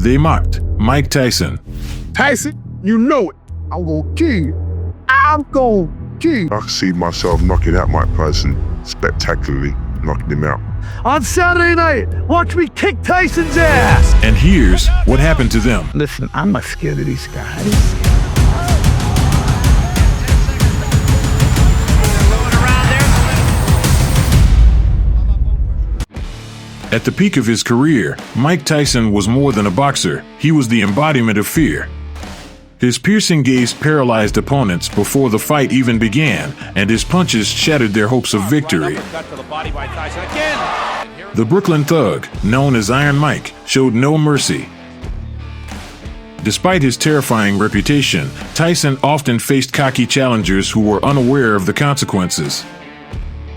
They mocked Mike Tyson. Tyson, you know it. I'm gonna kill you. I'm gonna kill you. I can see myself knocking out Mike Tyson, spectacularly knocking him out. On Saturday night, watch me kick Tyson's ass. And here's what happened to them. Listen, I'm not scared of these guys. At the peak of his career, Mike Tyson was more than a boxer. He was the embodiment of fear. His piercing gaze paralyzed opponents before the fight even began, and his punches shattered their hopes of victory. The Brooklyn Thug, known as Iron Mike, showed no mercy. Despite his terrifying reputation, Tyson often faced cocky challengers who were unaware of the consequences.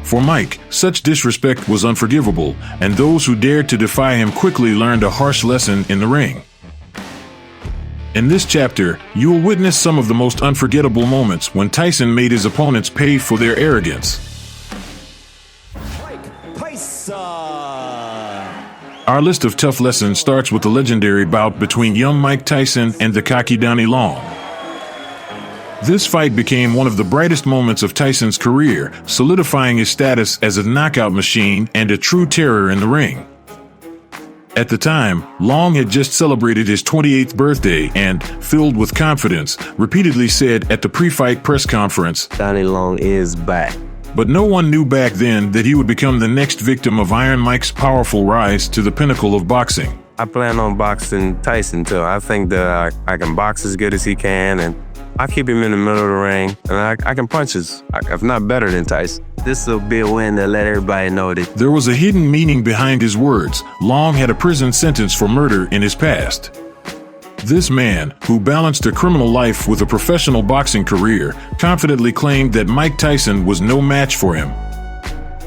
For Mike, such disrespect was unforgivable, and those who dared to defy him quickly learned a harsh lesson in the ring. In this chapter, you will witness some of the most unforgettable moments when Tyson made his opponents pay for their arrogance. Mike Tyson. Our list of tough lessons starts with the legendary bout between young Mike Tyson and the cocky Donnie Long. This fight became one of the brightest moments of Tyson's career, solidifying his status as a knockout machine and a true terror in the ring. At the time, Long had just celebrated his 28th birthday and, filled with confidence, repeatedly said at the pre-fight press conference, Donnie Long is back. But no one knew back then that he would become the next victim of Iron Mike's powerful rise to the pinnacle of boxing. I plan on boxing Tyson too. I think that I can box as good as he can, and I keep him in the middle of the ring, and I can punch if not better than Tyson. This will be a win to let everybody know that. There was a hidden meaning behind his words. Long had a prison sentence for murder in his past. This man, who balanced a criminal life with a professional boxing career, confidently claimed that Mike Tyson was no match for him.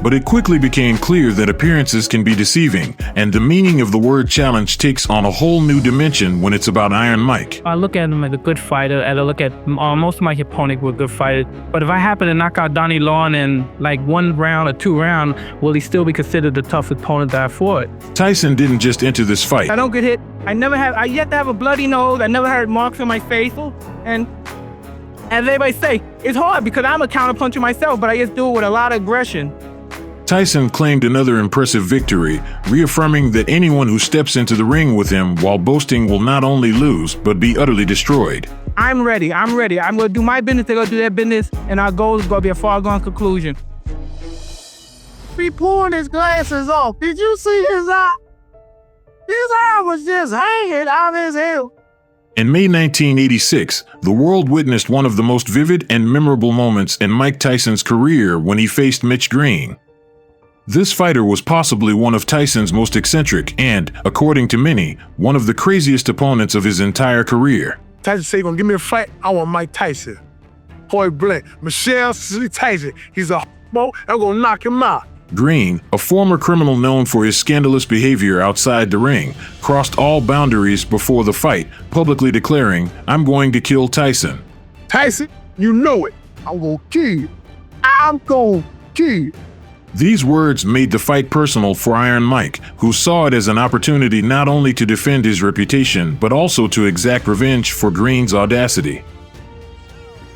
But it quickly became clear that appearances can be deceiving, and the meaning of the word challenge takes on a whole new dimension when it's about Iron Mike. I look at him as a good fighter, and I look at most of my opponents were good fighters. But if I happen to knock out Donnie Long in like 1 round or 2 rounds, will he still be considered the toughest opponent that I fought? Tyson didn't just enter this fight. I don't get hit. I yet to have a bloody nose. I never had marks on my face. And as everybody say, it's hard because I'm a counterpuncher myself, but I just do it with a lot of aggression. Tyson claimed another impressive victory, reaffirming that anyone who steps into the ring with him while boasting will not only lose, but be utterly destroyed. I'm ready. I'm going to do my business, they're going to do their business, and our goal is going to be a foregone conclusion. He pulling his glasses off. Did you see his eye? His eye was just hanging out of his head. In May 1986, the world witnessed one of the most vivid and memorable moments in Mike Tyson's career when he faced Mitch Green. This fighter was possibly one of Tyson's most eccentric and, according to many, one of the craziest opponents of his entire career. Tyson said, "Gonna give me a fight. I want Mike Tyson." Point blank. Michelle Tyson. He's a ho. I'm gonna knock him out. Green, a former criminal known for his scandalous behavior outside the ring, crossed all boundaries before the fight, publicly declaring, "I'm going to kill Tyson." Tyson, you know it. I'm gonna kill you. I'm gonna kill you. These words made the fight personal for Iron Mike, who saw it as an opportunity not only to defend his reputation, but also to exact revenge for Green's audacity.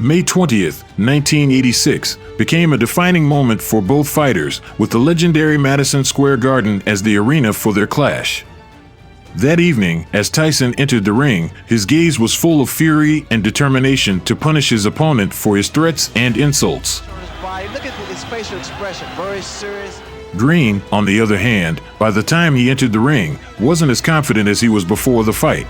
May 20th, 1986, became a defining moment for both fighters, with the legendary Madison Square Garden as the arena for their clash. That evening, as Tyson entered the ring, his gaze was full of fury and determination to punish his opponent for his threats and insults. Look at his facial expression, very serious. Green, on the other hand, by the time he entered the ring, wasn't as confident as he was before the fight.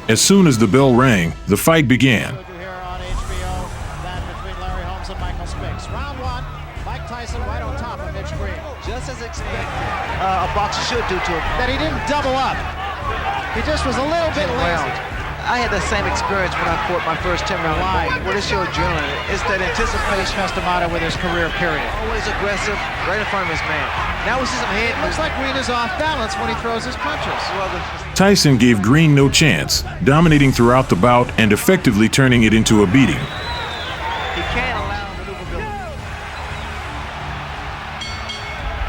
As soon as the bell rang, the fight began. Here on HBO, that between Larry Holmes and Michael Spinks. Round 1, Mike Tyson right on top of Mitch Green. Just as expected, a boxer should do to him. That he didn't double up. He just was a little bit lazy. I had the same experience when I fought my first 10-round fight. What is your adrenaline? It's that anticipation. Customato with his career, period. Always aggressive, right in front of his man. Now we see some head. Looks like Green is off balance when he throws his punches. Tyson gave Green no chance, dominating throughout the bout and effectively turning it into a beating. He can't allow maneuverability.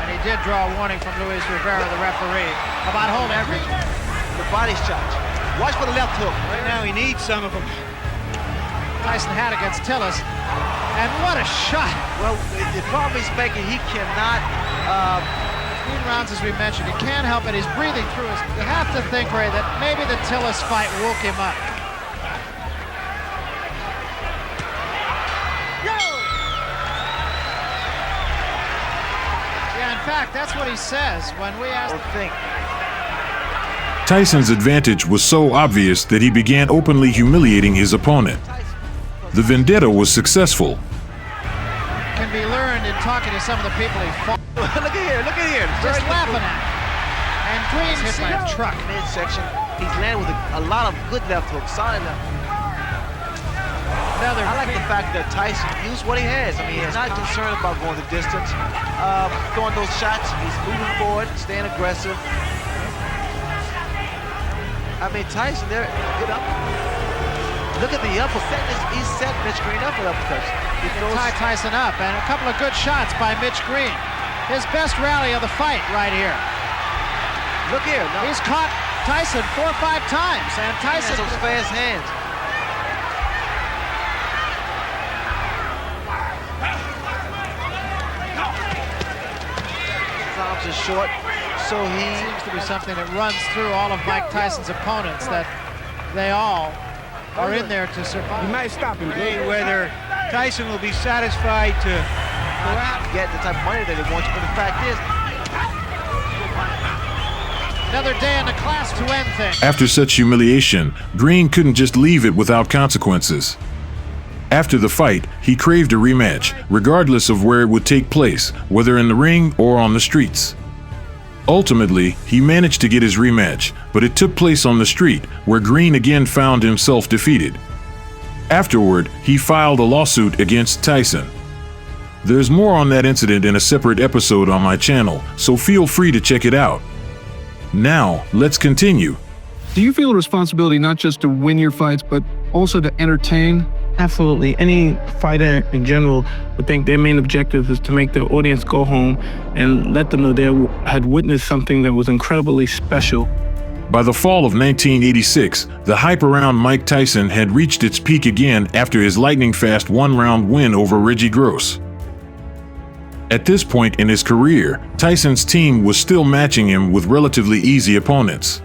And he did did draw a warning from Luis Rivera, the referee, about holding The body shot. Watch for the left hook. Right now, he needs some of them. Tyson had against Tillis, and what a shot! Well, the problem he's making, he cannot. Between rounds, as we mentioned, he can't help it. He's breathing through his. You have to think, Ray, that maybe the Tillis fight woke him up. Yeah, in fact, that's what he says when we ask. Tyson's advantage was so obvious that he began openly humiliating his opponent. The vendetta was successful. Can be learned in talking to some of the people he fought. Look at here. Just laughing at him. And Green's hit by a truck. Midsection. He's landed with a lot of good left hooks, solid left. I like the fact that Tyson used what he has. I mean, he's not concerned about going the distance, throwing those shots. He's moving forward, staying aggressive. I mean, Tyson there, get up. Look at the uppercut. He's set Mitch Green up with uppercuts. He tied Tyson up, and a couple of good shots by Mitch Green. His best rally of the fight right here. Look here. No. He's caught Tyson 4 or 5 times, and Tyson has those fast hands. His arms are short, so he seems to be something that runs through all of Mike Tyson's opponents, that they all are in there to survive. You might stop him. Whether Tyson will be satisfied to get the type of money that he wants, but the fact is, another day in the class to end things. After such humiliation, Green couldn't just leave it without consequences. After the fight, he craved a rematch, regardless of where it would take place, whether in the ring or on the streets. Ultimately, he managed to get his rematch, but it took place on the street, where Green again found himself defeated. Afterward, he filed a lawsuit against Tyson. There's more on that incident in a separate episode on my channel, so feel free to check it out. Now, let's continue. Do you feel a responsibility not just to win your fights, but also to entertain? Absolutely. Any fighter in general would think their main objective is to make their audience go home and let them know they had witnessed something that was incredibly special. By the fall of 1986, the hype around Mike Tyson had reached its peak again after his lightning-fast one-round win over Reggie Gross. At this point in his career, Tyson's team was still matching him with relatively easy opponents.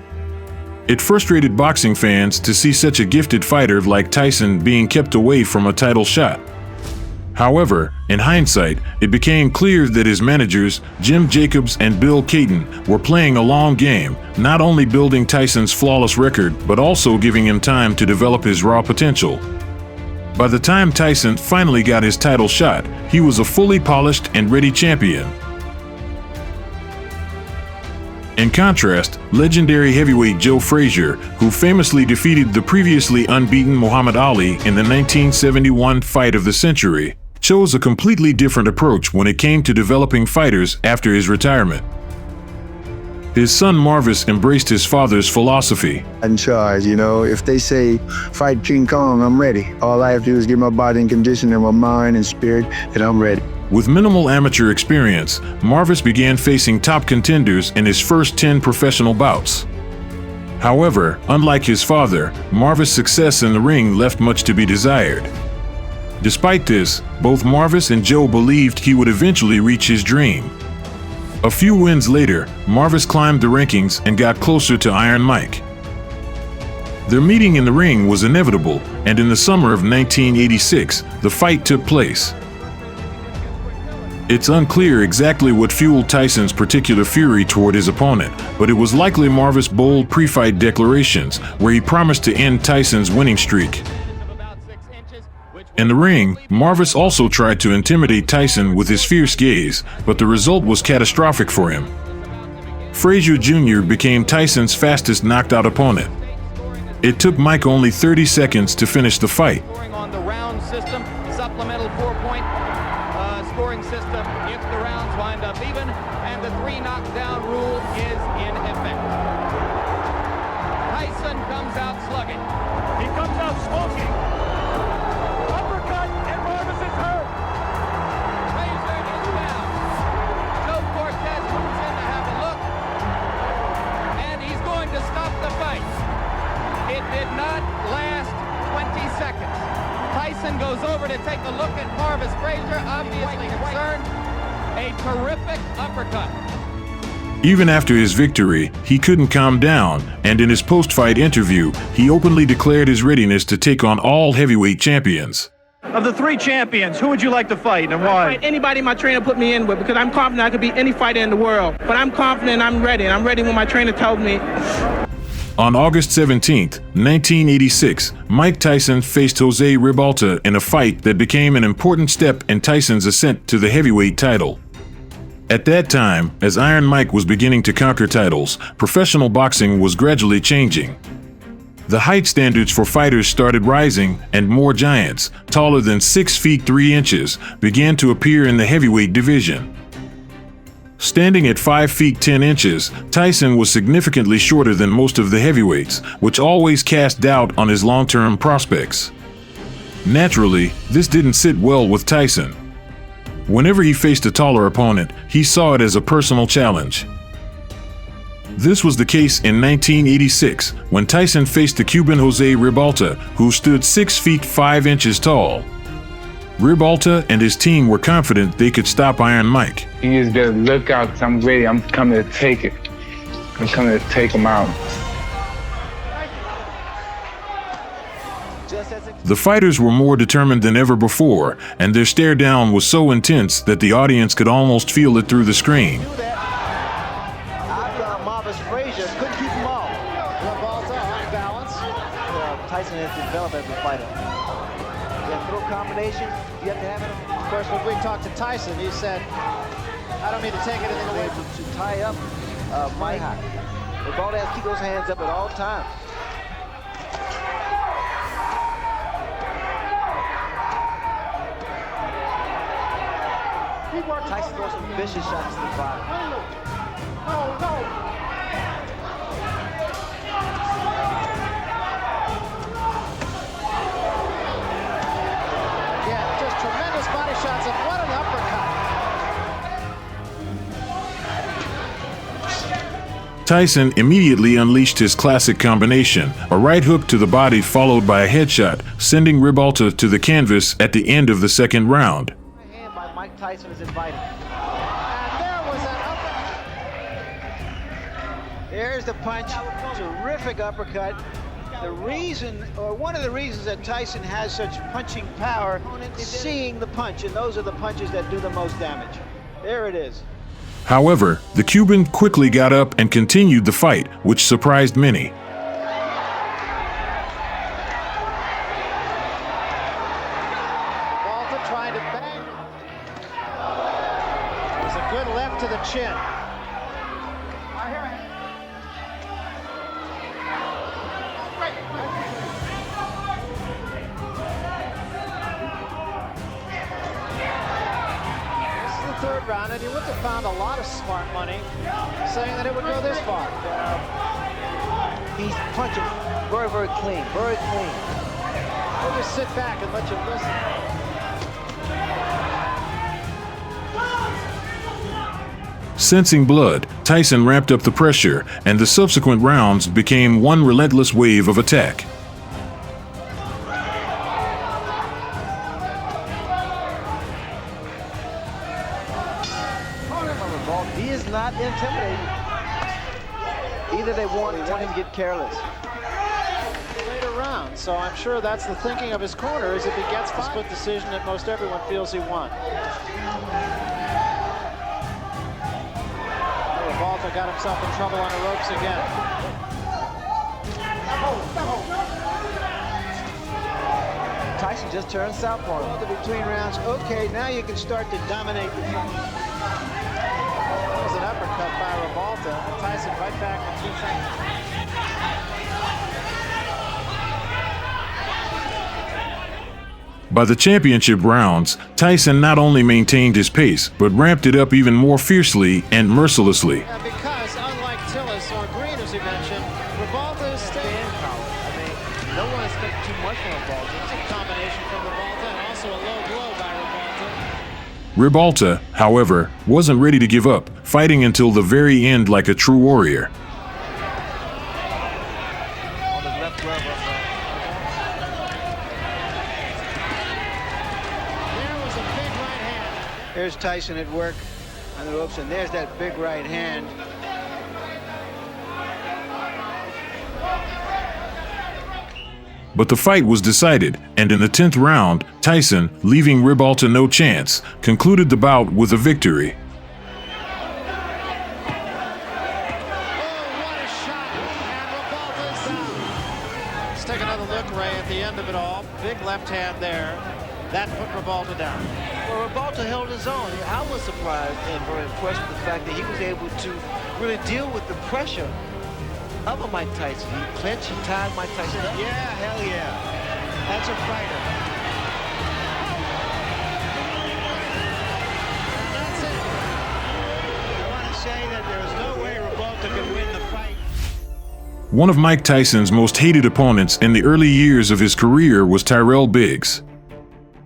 It frustrated boxing fans to see such a gifted fighter like Tyson being kept away from a title shot. However, in hindsight, it became clear that his managers, Jim Jacobs and Bill Caton, were playing a long game, not only building Tyson's flawless record, but also giving him time to develop his raw potential. By the time Tyson finally got his title shot, he was a fully polished and ready champion. In contrast, legendary heavyweight Joe Frazier, who famously defeated the previously unbeaten Muhammad Ali in the 1971 fight of the century, chose a completely different approach when it came to developing fighters after his retirement. His son Marvis embraced his father's philosophy. In charge, if they say fight King Kong, I'm ready. All I have to do is get my body in condition and my mind and spirit, and I'm ready. With minimal amateur experience, Marvis began facing top contenders in his first 10 professional bouts. However, unlike his father, Marvis' success in the ring left much to be desired. Despite this, both Marvis and Joe believed he would eventually reach his dream. A few wins later, Marvis climbed the rankings and got closer to Iron Mike. Their meeting in the ring was inevitable, and in the summer of 1986, the fight took place. It's unclear exactly what fueled Tyson's particular fury toward his opponent, but it was likely Marvis' bold pre-fight declarations, where he promised to end Tyson's winning streak. In the ring, Marvis also tried to intimidate Tyson with his fierce gaze, but the result was catastrophic for him. Frazier Jr. became Tyson's fastest knocked-out opponent. It took Mike only 30 seconds to finish the fight. On the round system, supplemental 4-point scoring system if the rounds wind up even, and the 3 knockdown rule is in effect. Tyson comes out slugging. He comes out smoking. Uppercut, and Marvis is hurt. Frazier is down. Joe Cortez from did not last 20 seconds. Tyson goes over to take a look at Marvis Frazier, obviously concerned. A terrific uppercut. Even after his victory, he couldn't calm down, and in his post-fight interview, he openly declared his readiness to take on all heavyweight champions. Of the three champions, who would you like to fight and why? Fight anybody my trainer put me in with, because I'm confident I could beat any fighter in the world. But I'm confident I'm ready, and I'm ready when my trainer tells me. On August 17, 1986, Mike Tyson faced Jose Ribalta in a fight that became an important step in Tyson's ascent to the heavyweight title. At that time, as Iron Mike was beginning to conquer titles, professional boxing was gradually changing. The height standards for fighters started rising, and more giants, taller than 6 feet 3 inches, began to appear in the heavyweight division. Standing at 5 feet 10 inches, Tyson was significantly shorter than most of the heavyweights, which always cast doubt on his long-term prospects. Naturally, this didn't sit well with Tyson. Whenever he faced a taller opponent, he saw it as a personal challenge. This was the case in 1986, when Tyson faced the Cuban Jose Ribalta, who stood 6 feet 5 inches tall. Ribalta and his team were confident they could stop Iron Mike. He just better look out, 'cause I'm ready. I'm coming to take it. I'm coming to take him out. The fighters were more determined than ever before, and their stare down was so intense that the audience could almost feel it through the screen. Marvis Frazier couldn't keep him off. Ribalta on balance. Tyson has developed as a fighter. That throw combination, you have to have it. Of course, when we talked to Tyson, he said, I don't mean to take anything away from To tie up Mike. Ribalta has to keep those hands up at all times. Tyson throws some vicious shots to the bottom. Yeah, just tremendous body shots, and what an uppercut. Tyson immediately unleashed his classic combination, a right hook to the body followed by a headshot, sending Ribalta to the canvas at the end of the second round. Mike Tyson is invited. And there was an uppercut. There's the punch. Terrific uppercut. The reason, or one of the reasons that Tyson has such punching power is seeing the punch, and those are the punches that do the most damage. There it is. However, the Cuban quickly got up and continued the fight, which surprised many. Ribalta trying to bang. There's a good left to the chin. Third round, and he would have found a lot of smart money saying that it would go this far. He's punching very, very clean, very clean. We'll just sit back and let you listen. Sensing blood, Tyson ramped up the pressure, and the subsequent rounds became one relentless wave of attack. He is not intimidated. Either they want him to get careless. Later round, so I'm sure that's the thinking of his corner, is if he gets the split decision that most everyone feels he won. Ribalta got himself in trouble on the ropes again. Tyson just turned southpaw. Between rounds, okay, now you can start to dominate the fight. That was an uppercut by Ribalta. Tyson right back in 2 seconds. By the championship rounds, Tyson not only maintained his pace, but ramped it up even more fiercely and mercilessly. And because, unlike Tillis or Green, as you mentioned, Ribalta is staying power. I mean, no one expected too much from Ribalta. It's a combination from Ribalta and also a low blow by Ribalta. Ribalta, however, wasn't ready to give up, fighting until the very end like a true warrior. On the left glove up there was a big right hand. There's Tyson at work on the ropes, and there's that big right hand. But the fight was decided, and in the 10th round, Tyson, leaving Ribalta no chance, concluded the bout with a victory. Let's take another look, Ray, at the end of it all. Big left hand there. That put Ribalta down. Well, Ribalta held his own. I was surprised and very impressed with the fact that he was able to really deal with the pressure of a Mike Tyson. He clinched, he tied Mike Tyson up. Yeah, hell yeah. That's a fighter. That's it. I want to say that there's no way Ribalta could win the fight. One of Mike Tyson's most hated opponents in the early years of his career was Tyrell Biggs.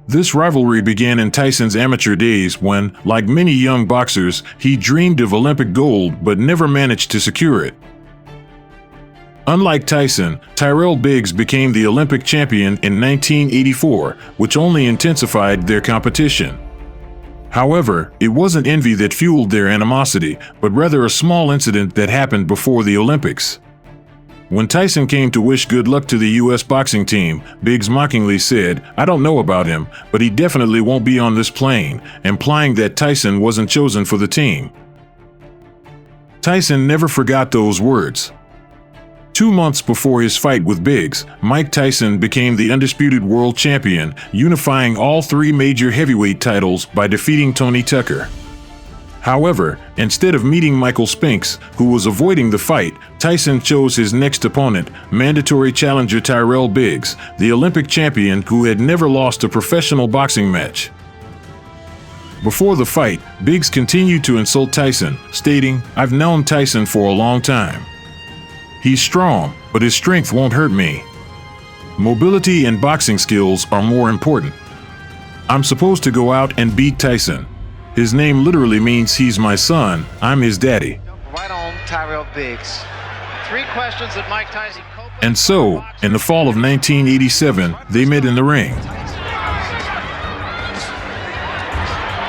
This rivalry began in Tyson's amateur days when, like many young boxers, he dreamed of Olympic gold but never managed to secure it. Unlike Tyson, Tyrell Biggs became the Olympic champion in 1984, which only intensified their competition. However, it wasn't envy that fueled their animosity, but rather a small incident that happened before the Olympics. When Tyson came to wish good luck to the U.S. boxing team, Biggs mockingly said, "I don't know about him, but he definitely won't be on this plane," implying that Tyson wasn't chosen for the team. Tyson never forgot those words. 2 months before his fight with Biggs, Mike Tyson became the undisputed world champion, unifying all 3 major heavyweight titles by defeating Tony Tucker. However, instead of meeting Michael Spinks, who was avoiding the fight, Tyson chose his next opponent, mandatory challenger Tyrell Biggs, the Olympic champion who had never lost a professional boxing match. Before the fight, Biggs continued to insult Tyson, stating, "I've known Tyson for a long time. He's strong, but his strength won't hurt me. Mobility and boxing skills are more important. I'm supposed to go out and beat Tyson. His name literally means he's my son. I'm his daddy." Right on Tyrell Biggs. 3 questions that Mike Tyson. And so, in the fall of 1987, they met in the ring.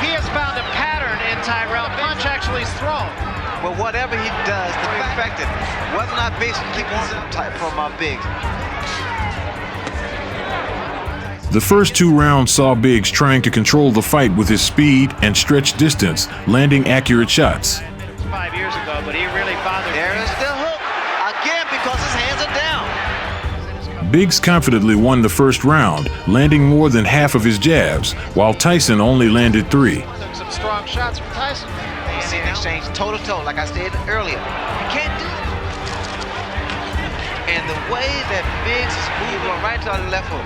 He has found a pattern in Tyrell. Punch actually is thrown. But whatever he does, the fact that whether or not Biggs can keep on type from Biggs. The first 2 rounds saw Biggs trying to control the fight with his speed and stretch distance, landing accurate shots. 5 years ago, but he really bothered. There is the hook again because his hands are down. Biggs confidently won the first round, landing more than half of his jabs, while Tyson only landed 3. Took some strong shots from Tyson. You see an exchange toe-to-toe, like I said earlier. You can't do it. And the way that Biggs is moving right to the left hook.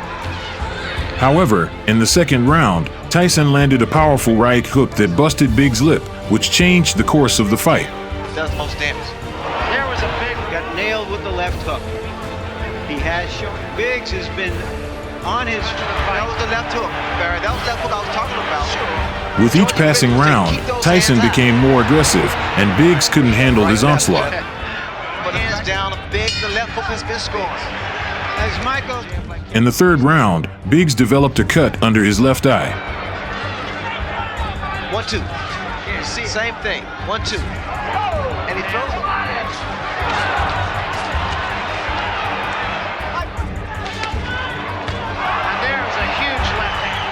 However, in the second round, Tyson landed a powerful right hook that busted Biggs' lip, which changed the course of the fight. Does most damage. There was a big, got nailed with the left hook. He has shown. Biggs has been on his. That was the left hook, Barry. That was the left hook I was talking about. With each passing round, Tyson became more aggressive, and Biggs couldn't handle his onslaught. But hands down, Biggs, the left hook has been scored. As Michael. In the third round, Biggs developed a cut under his left eye. 1-2. You see, same thing. 1-2. And he throws it. And there's a huge left hand.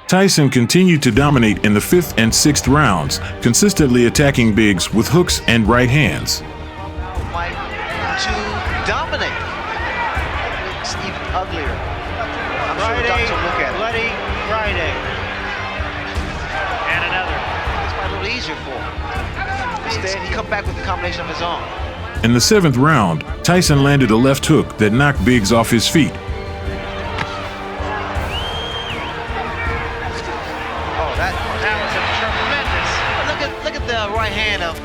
Tyson continued to dominate in the 5th and 6th rounds, consistently attacking Biggs with hooks and right hands. Mike to dominate. It's even uglier. I'm sure the doctor will look at it. Bloody Friday. And another. It's a little easier for him. Instead, he come back with a combination of his own. In the 7th round, Tyson landed a left hook that knocked Biggs off his feet. Oh, that was a tremendous. Look at the right hand of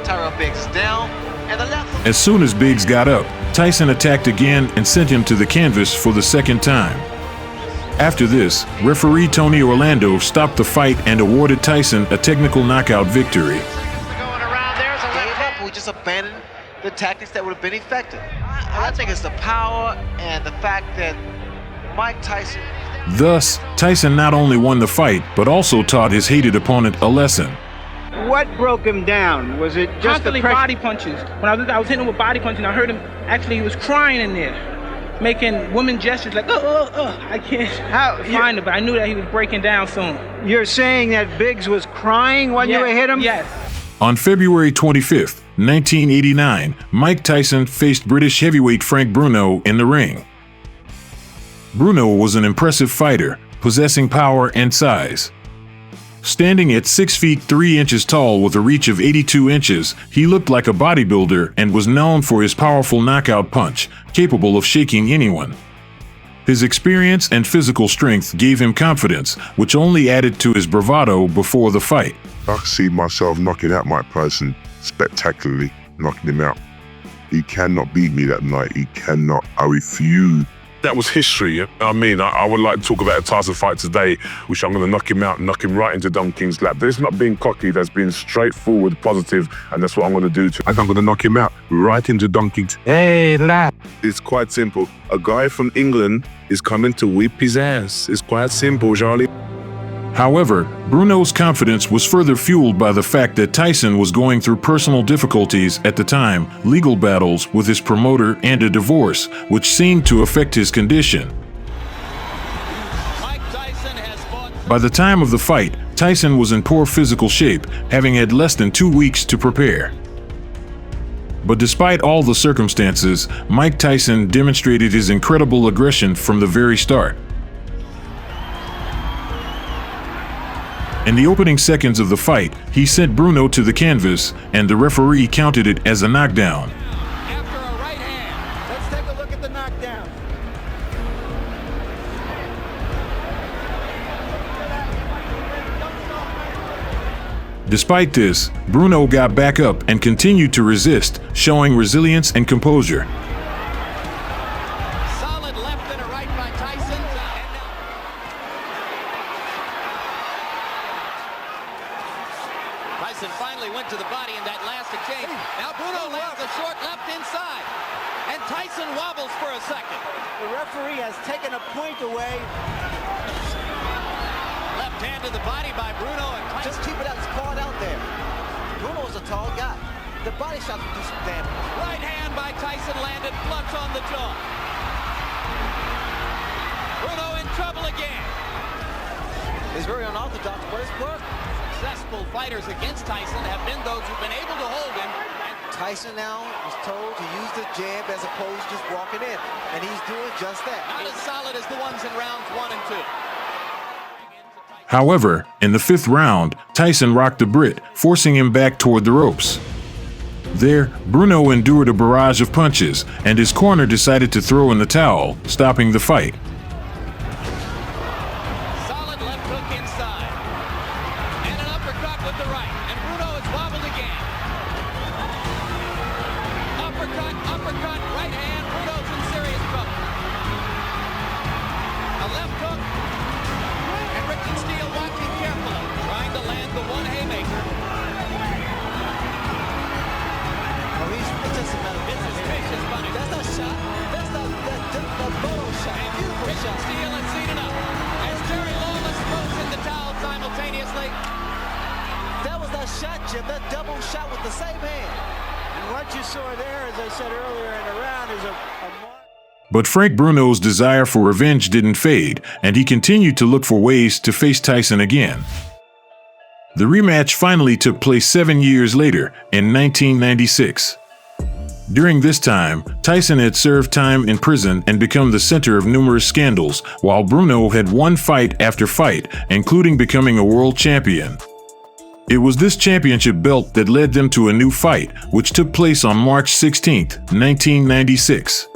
Tyrell Biggs. Down, and the left hook. As soon as Biggs got up, Tyson attacked again and sent him to the canvas for the second time. After this, referee Tony Orlando stopped the fight and awarded Tyson a technical knockout victory. Going around, there's a left hook. We just abandoned the tactics that would have been effective. I think it's the power and the fact that Mike Tyson. Thus, Tyson not only won the fight, but also taught his hated opponent a lesson. What broke him down? Was it just Constantly the pressure? body punches. When I was hitting him with body punches, and I heard him, actually he was crying in there, making women gestures like, I can't find it, but I knew that he was breaking down soon. You're saying that Biggs was crying when you hit him? Yes. On February 25th, 1989, Mike Tyson faced British heavyweight Frank Bruno in the ring. Bruno was an impressive fighter, possessing power and size. Standing at 6 feet 3 inches tall with a reach of 82 inches, he looked like a bodybuilder and was known for his powerful knockout punch, capable of shaking anyone. His experience and physical strength gave him confidence, which only added to his bravado before the fight. I could see myself knocking out Mike Tyson spectacularly, knocking him out. He cannot beat me that night. He cannot. I refuse. That was history. I mean, I would like to talk about a Tyson fight today, which I'm going to knock him out, knock him right into Don King's lap. There's not being cocky, that's being straightforward, positive, and that's what I'm going to do. I'm going to knock him out right into Don King's lap. It's quite simple. A guy from England is coming to whip his ass. It's quite simple, Charlie. However, Bruno's confidence was further fueled by the fact that Tyson was going through personal difficulties at the time, legal battles with his promoter and a divorce, which seemed to affect his condition. By the time of the fight, Tyson was in poor physical shape, having had less than 2 weeks to prepare. But despite all the circumstances, Mike Tyson demonstrated his incredible aggression from the very start. In the opening seconds of the fight, he sent Bruno to the canvas, and the referee counted it as a knockdown. After a right hand, let's take a look at the knockdown. Despite this, Bruno got back up and continued to resist, showing resilience and composure. Solid left and a right by Tyson. Tyson finally went to the body in that last exchange. Now Bruno lands a short left inside. And Tyson wobbles for a second. The referee has taken a point away. Left hand to the body by Bruno. And Tyson. Just keep it out. It's caught out there. Bruno's a tall guy. The body shots will do some damage. Right hand by Tyson landed flush on the jaw. Bruno in trouble again. It's very unorthodox, but it's worked. Successful fighters against Tyson have been those who've been able to hold him. Tyson now was told to use the jab as opposed to just walking in, and he's doing just that. Not as solid as the ones in rounds 1 and 2. However, in the 5th round, Tyson rocked the Brit, forcing him back toward the ropes. There, Bruno endured a barrage of punches, and his corner decided to throw in the towel, stopping the fight. Solid left hook inside. And an uppercut with the right. And Bruno is wobbled again. Uppercut, right hand. Bruno's in serious trouble. A left hook. And Richard Steele watching carefully, trying to land the one haymaker. Oh, it doesn't matter. This is vicious punishment. That's not shot. That's not that photo shot. Beautiful Richard shot. Steele had seen enough. As Jerry Lawless throws in the towel simultaneously. That was that shot, Jim. That double shot with the same hand. And what you saw there, as I said earlier in the round, is a mark. But Frank Bruno's desire for revenge didn't fade, and he continued to look for ways to face Tyson again. The rematch finally took place 7 years later, in 1996. During this time, Tyson had served time in prison and become the center of numerous scandals, while Bruno had won fight after fight, including becoming a world champion. It was this championship belt that led them to a new fight, which took place on March 16, 1996.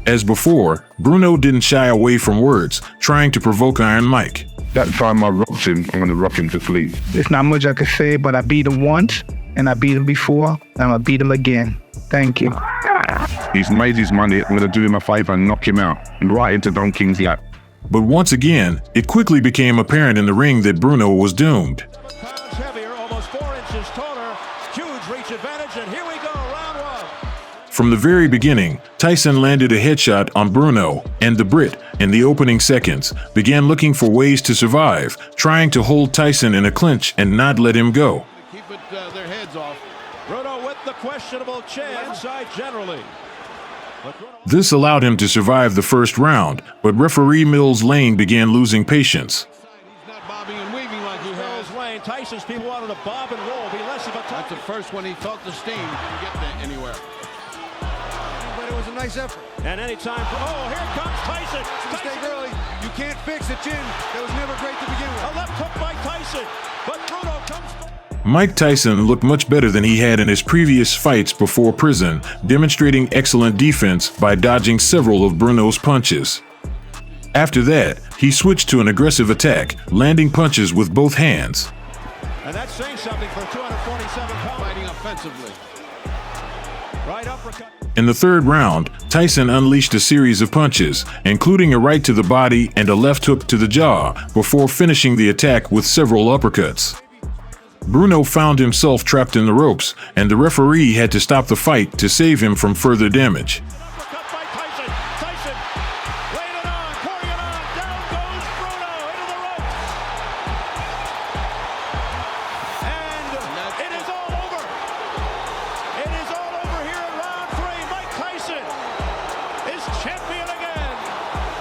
As before, Bruno didn't shy away from words, trying to provoke Iron Mike. That time I rocked him, I'm going to rock him to sleep. There's not much I could say, but I beat him once, and I beat him before, and I'm going to beat him again. Thank you. He's made his money. I'm going to do him a favor and knock him out, and right into Don King's lap. But once again, it quickly became apparent in the ring that Bruno was doomed. Pounds heavier, almost 4 inches taller. Huge reach advantage. attention. Here we go, round one. From the very beginning, Tyson landed a headshot on Bruno, and the Brit, in the opening seconds, began looking for ways to survive, trying to hold Tyson in a clinch and not let him go. Keep their heads off. Bruno with the questionable chin. Inside generally. This allowed him to survive the first round, but referee Mills Lane began losing patience. He's not bobbing and weaving like he has. Lane, Tyson's people wanted to bob and roll, be less of a touch. That's the first one he felt the steam. Didn't get anywhere. But it was a nice effort. And anytime, here comes Tyson. Mistake early. You can't fix the chin. That was never great to begin with. A left hook by Tyson, but Bruno comes. Mike Tyson looked much better than he had in his previous fights before prison, demonstrating excellent defense by dodging several of Bruno's punches. After that, he switched to an aggressive attack, landing punches with both hands. And that's saying something for 247 pounds. Fighting offensively. Right uppercut. In the third round, Tyson unleashed a series of punches, including a right to the body and a left hook to the jaw, before finishing the attack with several uppercuts. Bruno found himself trapped in the ropes, and the referee had to stop the fight to save him from further damage. Uppercut by Tyson. Tyson laying it on, pouring it on. Down goes Bruno into the ropes. And it is all over. It is all over here in round 3. Mike Tyson is champion again.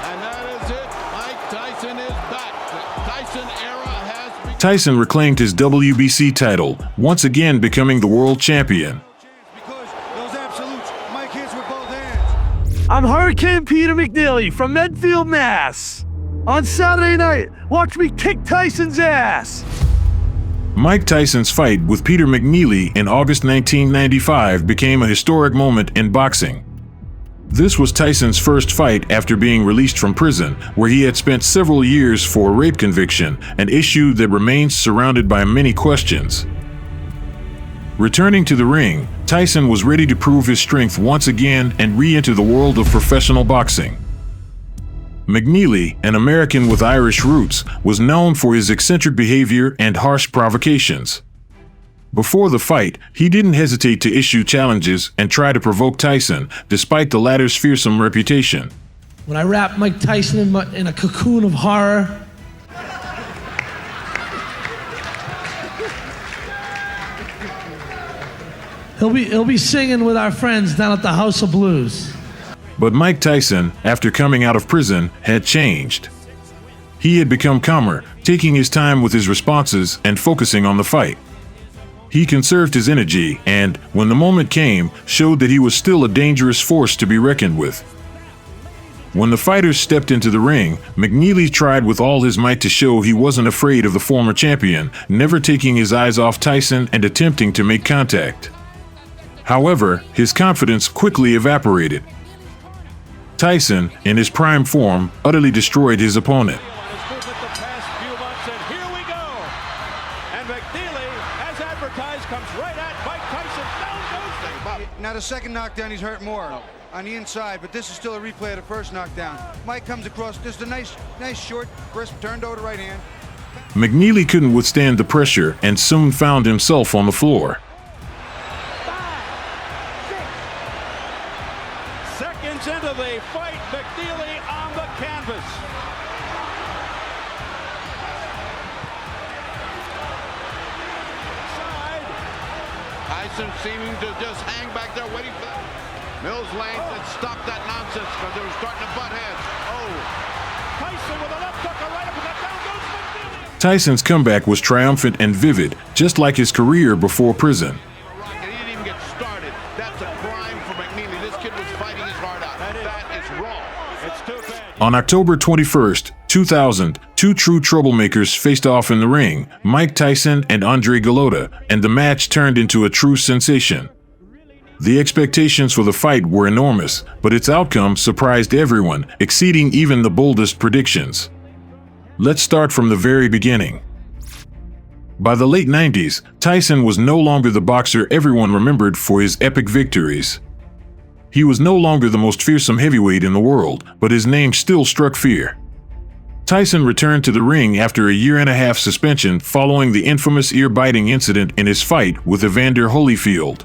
And that is it. Mike Tyson is back. The Tyson era has begun. Tyson reclaimed his WBC title, once again becoming the world champion. Because those absolutes, Mike hits with both hands. I'm Hurricane Peter McNeely from Medfield, Mass. On Saturday night, watch me kick Tyson's ass. Mike Tyson's fight with Peter McNeely in August 1995 became a historic moment in boxing. This was Tyson's first fight after being released from prison, where he had spent several years for a rape conviction, an issue that remains surrounded by many questions. Returning to the ring, Tyson was ready to prove his strength once again and re-enter the world of professional boxing. McNeely, an American with Irish roots, was known for his eccentric behavior and harsh provocations. Before the fight, he didn't hesitate to issue challenges and try to provoke Tyson, despite the latter's fearsome reputation. When I wrap Mike Tyson in a cocoon of horror, he'll be singing with our friends down at the House of Blues. But Mike Tyson, after coming out of prison, had changed. He had become calmer, taking his time with his responses and focusing on the fight. He conserved his energy and, when the moment came, showed that he was still a dangerous force to be reckoned with. When the fighters stepped into the ring, McNeely tried with all his might to show he wasn't afraid of the former champion, never taking his eyes off Tyson and attempting to make contact. However, his confidence quickly evaporated. Tyson, in his prime form, utterly destroyed his opponent. Now the second knockdown, he's hurt more on the inside, but this is still a replay of the first knockdown. Mike comes across, just a nice short, crisp, turned over the right hand. McNeely couldn't withstand the pressure and soon found himself on the floor. 5, 6 seconds into the fight, McNeely on the canvas. Tyson seeming to just hang back there waiting for that. Mills Lane said stop that nonsense because they were starting to butt heads. Tyson with a left hook, a right uppercut, down goes McNeely. Tyson's comeback was triumphant and vivid, just like his career before prison. He didn't even get started. That's a crime for McNeely. This kid was fighting his heart out. That is wrong. It's too bad. On October 21st, 2000, two true troublemakers faced off in the ring, Mike Tyson and Andre Galota, and the match turned into a true sensation. The expectations for the fight were enormous, but its outcome surprised everyone, exceeding even the boldest predictions. Let's start from the very beginning. By the late 90s, Tyson was no longer the boxer everyone remembered for his epic victories. He was no longer the most fearsome heavyweight in the world, but his name still struck fear. Tyson returned to the ring after a year-and-a-half suspension following the infamous ear-biting incident in his fight with Evander Holyfield.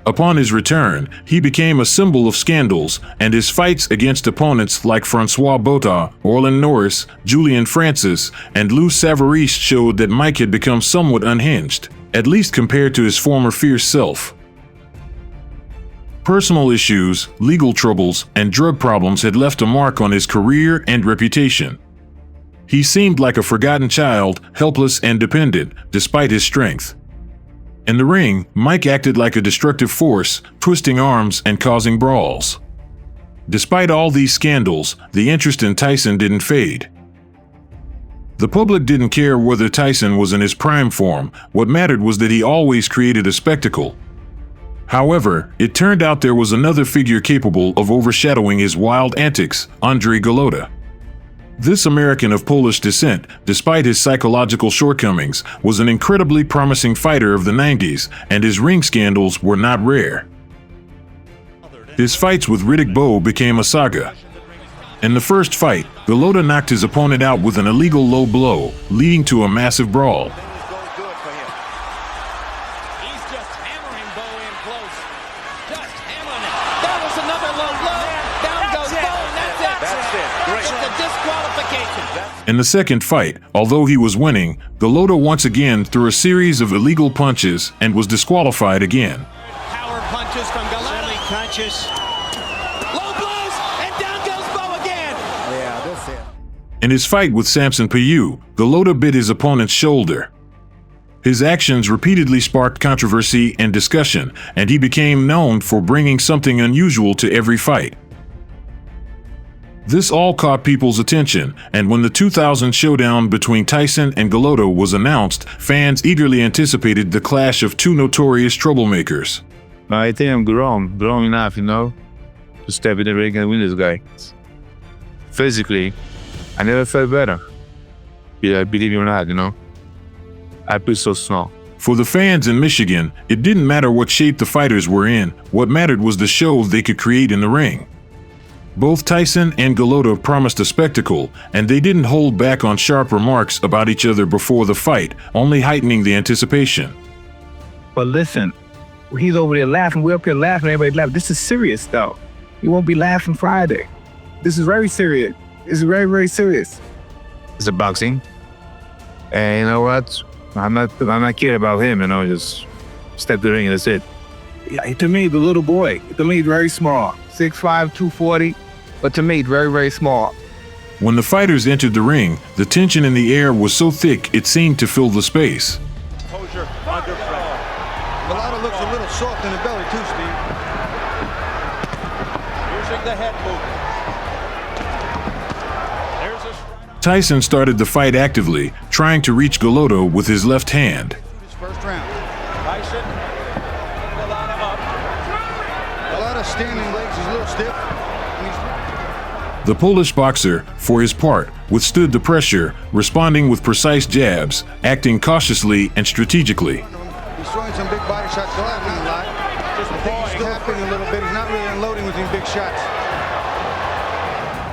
Upon his return, he became a symbol of scandals, and his fights against opponents like Francois Botha, Orlin Norris, Julian Francis, and Lou Savarese showed that Mike had become somewhat unhinged, at least compared to his former fierce self. Personal issues, legal troubles, and drug problems had left a mark on his career and reputation. He seemed like a forgotten child, helpless and dependent, despite his strength. In the ring, Mike acted like a destructive force, twisting arms and causing brawls. Despite all these scandals, the interest in Tyson didn't fade. The public didn't care whether Tyson was in his prime form. What mattered was that he always created a spectacle. However, it turned out there was another figure capable of overshadowing his wild antics, Andre Golota. This American of Polish descent, despite his psychological shortcomings, was an incredibly promising fighter of the 90s, and his ring scandals were not rare. His fights with Riddick Bowe became a saga. In the first fight, Golota knocked his opponent out with an illegal low blow, leading to a massive brawl. In the second fight, although he was winning, Golota once again threw a series of illegal punches and was disqualified again. Power punches from Golota. Conscious. Low blows, and down goes Bowe again. Yeah, that's it. In his fight with Samson Payou, Golota bit his opponent's shoulder. His actions repeatedly sparked controversy and discussion, and he became known for bringing something unusual to every fight. This all caught people's attention, and when the 2000 showdown between Tyson and Golota was announced, fans eagerly anticipated the clash of two notorious troublemakers. I think I'm grown enough, to step in the ring and win this guy. Physically, I never felt better. Yeah, believe it or not, I feel so small. For the fans in Michigan, it didn't matter what shape the fighters were in. What mattered was the show they could create in the ring. Both Tyson and Golota promised a spectacle, and they didn't hold back on sharp remarks about each other before the fight, only heightening the anticipation. But listen, he's over there laughing, we're up here laughing, everybody laughing. This is serious, though. You won't be laughing Friday. This is very serious. It's very, very serious. It's a boxing. And you know what? I'm not kidding about him, just step the ring and that's it. Yeah, to me, the little boy, he's very small. 6'5", 240, but to me, very, very small. When the fighters entered the ring, the tension in the air was so thick it seemed to fill the space. Composure under pressure. Golota looks a little soft in the belly too, Steve. Using the head movement. Tyson started the fight actively, trying to reach Golota with his left hand. His first round. Tyson. Golota up. Golota standing legs is a little stiff. The Polish boxer, for his part, withstood the pressure, responding with precise jabs, acting cautiously and strategically. He's throwing some big body shots. Golota not a lot. I think he's tapping a little bit. He's not really unloading with these big shots.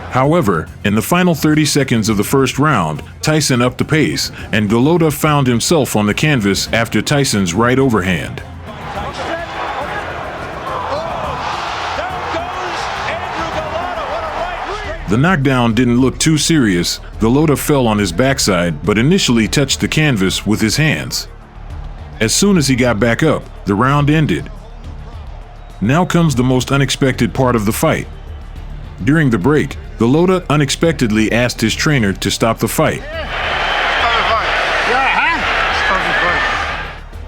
However, in the final 30 seconds of the first round, Tyson upped the pace, and Golota found himself on the canvas after Tyson's right overhand. The knockdown didn't look too serious. Golota fell on his backside, but initially touched the canvas with his hands. As soon as he got back up, the round ended. Now comes the most unexpected part of the fight. During the break, Golota unexpectedly asked his trainer to stop the fight.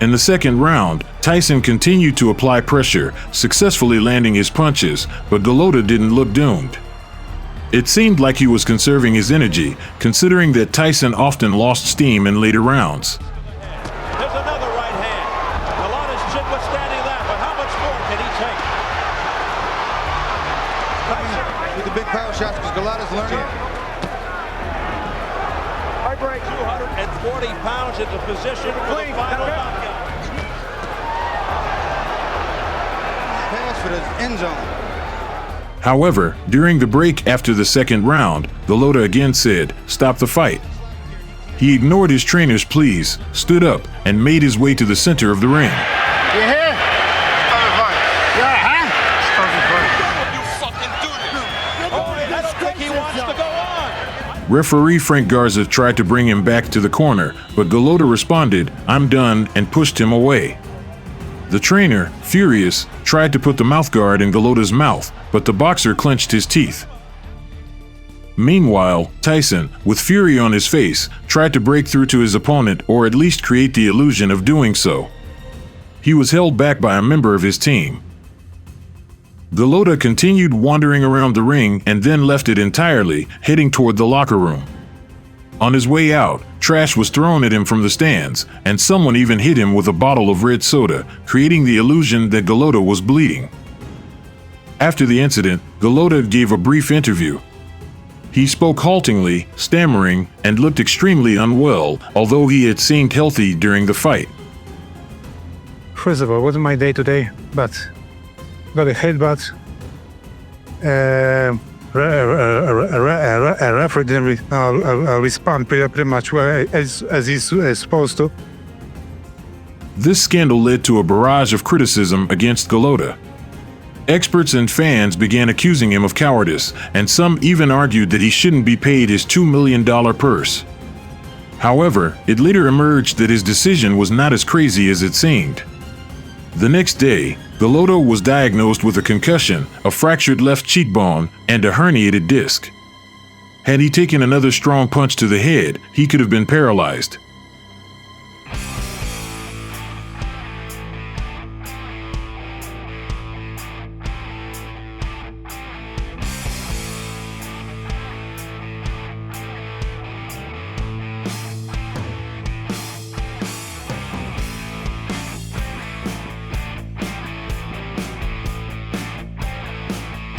In the second round, Tyson continued to apply pressure, successfully landing his punches, but Golota didn't look doomed. It seemed like he was conserving his energy, considering that Tyson often lost steam in later rounds. There's another right hand. Golota's chin withstanding that, but how much more can he take? With the big power shots, because Golota's learning. I break 240 pounds into position for the final knockout. Pass for the end zone. However, during the break after the second round, Golota again said, "Stop the fight." He ignored his trainer's pleas, stood up, and made his way to the center of the ring. You here? Stop the fight. Referee Frank Garza tried to bring him back to the corner, but Golota responded, "I'm done," and pushed him away. The trainer, furious, tried to put the mouthguard in Golota's mouth, but the boxer clenched his teeth. Meanwhile, Tyson, with fury on his face, tried to break through to his opponent or at least create the illusion of doing so. He was held back by a member of his team. Golota continued wandering around the ring and then left it entirely, heading toward the locker room. On his way out, trash was thrown at him from the stands, and someone even hit him with a bottle of red soda, creating the illusion that Golota was bleeding. After the incident, Golota gave a brief interview. He spoke haltingly, stammering, and looked extremely unwell, although he had seemed healthy during the fight. First of all, it wasn't my day today, but got a headbutt. A referee didn't respond pretty much well as he's supposed to. This scandal led to a barrage of criticism against Golota. Experts and fans began accusing him of cowardice, and some even argued that he shouldn't be paid his $2 million purse. However, it later emerged that his decision was not as crazy as it seemed. The next day, Golota was diagnosed with a concussion, a fractured left cheekbone, and a herniated disc. Had he taken another strong punch to the head, he could have been paralyzed.